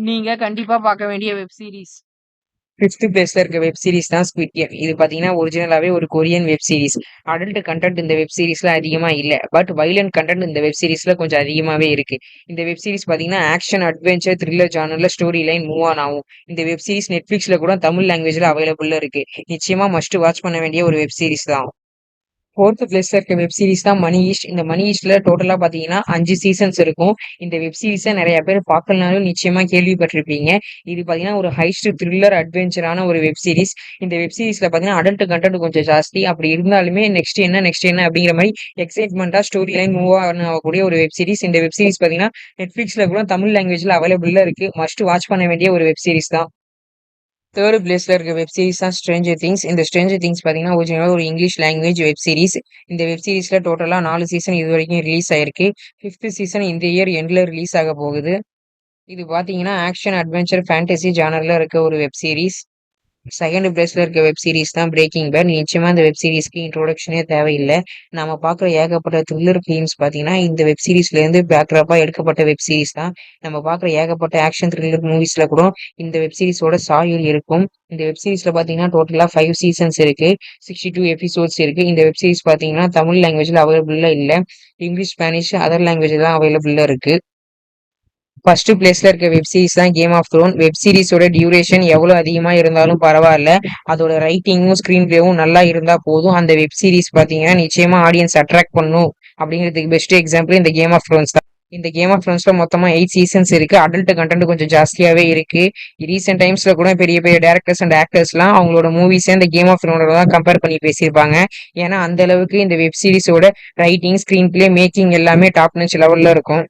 நீங்க கண்டிப்பா பார்க்க வேண்டிய வெப் சீரிஸ். 5th பிளேஸ்ல இருக்க வெப் சீரிஸ் தான் ஸ்குவிட் கேம். இது பார்த்தீங்கன்னா, ஒரிஜினலாவே ஒரு Korean web series. Adult content இந்த வெப் சீரிஸ்ல அதிகமா இல்ல. பட் வயலன்ட் கன்டென்ட் இந்த வெப் சீரிஸ்ல கொஞ்சம் அதிகமாவே இருக்கு. இந்த வெப் சீரிஸ் பார்த்தீங்கன்னா, ஆக்ஷன், அட்வென்ச்சர், த்ரில்லர் ஜானர்ல ஸ்டோரி லைன் மூவ் ஆன் ஆகும். இந்த வெப் சீரிஸ் Netflixல கூட தமிழ் லாங்குவேஜ்ல அவைலபிள்ல இருக்கு. நிச்சயமா மஸ்ட் வாட்ச் பண்ண வேண்டிய ஒரு வெப் சீரிஸ் தான். 4th பிளேஸ்ல இருக்க வெப் சீரிஸ் தான் மணி ஈஸ்ட். இந்த மணி ஈஸ்ட்ல டோட்டலா பாத்தீங்கன்னா 5 சீசன்ஸ் இருக்கும். இந்த வெப் சீரிஸ நிறைய பேர் பார்க்கலனாலும் நிச்சயமா கேள்விப்பட்டிருப்பீங்க. இது பாத்தீங்கன்னா ஒரு ஹைஸ்ட் த்ரில்லர் அட்வென்ச்சரான ஒரு வெப் சீரிஸ். இந்த வெப் சீரிஸ்ல பாத்தீங்கன்னா அடல்ட் கண்டென்ட் கொஞ்சம் ஜாஸ்தி. அப்படி இருந்தாலுமே நெக்ஸ்ட் என்ன அப்படிங்கிற மாதிரி எக்ஸைட்மெண்டா ஸ்டோரி லைன் மூவ் ஆகக்கூடிய ஒரு வெப் சீரிஸ். இந்த வெப் சீரிஸ் பாத்தீங்கன்னா Netflixல கூட தமிழ் லாங்குவேஜ்ல அவைலபிள்ல இருக்கு. மஸ்ட் வாட்ச் பண்ண வேண்டிய ஒரு வெப் சீரிஸ் தான். 3rd பிளேஸ்ல இருக்க வெப் சீரிஸ் தான் ஸ்ட்ரேஞ்சர் திங்ஸ். இந்த ஸ்ட்ரேஞ்சர் திங்ஸ் பார்த்தீங்கன்னா, ஒரிஜினலா ஒரு இங்கிலீஷ் லாங்குவேஜ் வெப் சீரிஸ். இந்த வெப் சீரிஸ்ல டோட்டலா 4 சீசன் இதுவரைக்கும் ரிலீஸ் ஆயிருக்கு. 5th சீசன் இந்த இயர் எண்ட்ல ரிலீஸ் ஆக போகுது. இது பார்த்தீங்கன்னா, ஆக்ஷன், அட்வென்ச்சர், ஃபேண்டசி ஜானர்ல இருக்க ஒரு வெப் சீரிஸ். செகண்ட் பிளேஸ்ல இருக்க வெப் சீரிஸ் தான் பிரேக்கிங் பேட். நிச்சயமா இந்த வெப் சீரிஸ்க்கு இன்ட்ரோடக்ஷனே தேவையில்லை. நம்ம பார்க்குற ஏகப்பட்ட த்ரில்லர் ஃபிலிம்ஸ் பார்த்தீங்கன்னா, இந்த வெப் சீரிஸ்ல இருந்து பேக்ராப்பா எடுக்கப்பட்ட வெப் சீரிஸ் தான். நம்ம பார்க்குற ஏகப்பட்ட ஆக்ஷன் த்ரில்லர் மூவிஸ்ல கூட இந்த வெப் சீரிஸோட சாயல் இருக்கும். இந்த வெப் சீரிஸ்ல பார்த்தீங்கன்னா, டோட்டலா 5 சீசன்ஸ் இருக்கு. 62 எபிசோட்ஸ் இருக்கு. இந்த வெப் சீரிஸ் பார்த்தீங்கன்னா, தமிழ் லாங்குவேஜ்ல அவைலபிள்ல இல்ல. இங்கிலீஷ், ஸ்பானிஷ், அதர் லாங்குவேஜ் தான் அவைலபிள்ல இருக்கு. ஃபர்ஸ்ட் பிளேஸ்ல இருக்க வெப் சீரிஸ் தான் கேம் ஆஃப் த்ரோன். வெப் சீரிஸோட டியூரேஷன் எவ்வளவு அதிகமா இருந்தாலும் பரவாயில்ல. அதோட ரைட்டிங்கும் ஸ்கிரீன் பிளேவும் நல்லா இருந்தா போதும். அந்த வெப் சீரிஸ் பாத்தீங்கன்னா நிச்சயமா ஆடியன்ஸ் அட்ராக்ட் பண்ணும் அப்படிங்கிறதுக்கு பெஸ்ட் எக்ஸாம்பிள் இந்த கேம் ஆஃப் த்ரோன்ஸ் தான். இந்த கேம் ஆஃப் த்ரோன்ஸ்ல மொத்தமா 8 சீசன்ஸ் இருக்கு. அடல்ட் கண்டென்ட் கொஞ்சம் ஜாஸ்தியாவே இருக்கு. ரீசெண்ட் டைம்ஸ்ல கூட பெரிய பெரிய டேரக்டர்ஸ் அண்ட் ஆக்டர்ஸ்லாம் அவங்களோட மூவிஸை இந்த கேம் ஆஃப் த்ரோனோட தான் கம்பேர் பண்ணி பேசியிருப்பாங்க. ஏன்னா அந்த அளவுக்கு இந்த வெப் சீரிஸோட ரைட்டிங், ஸ்கிரீன் பிளே, மேக்கிங் எல்லாமே டாப் நாச் லெவல்ல இருக்கும்.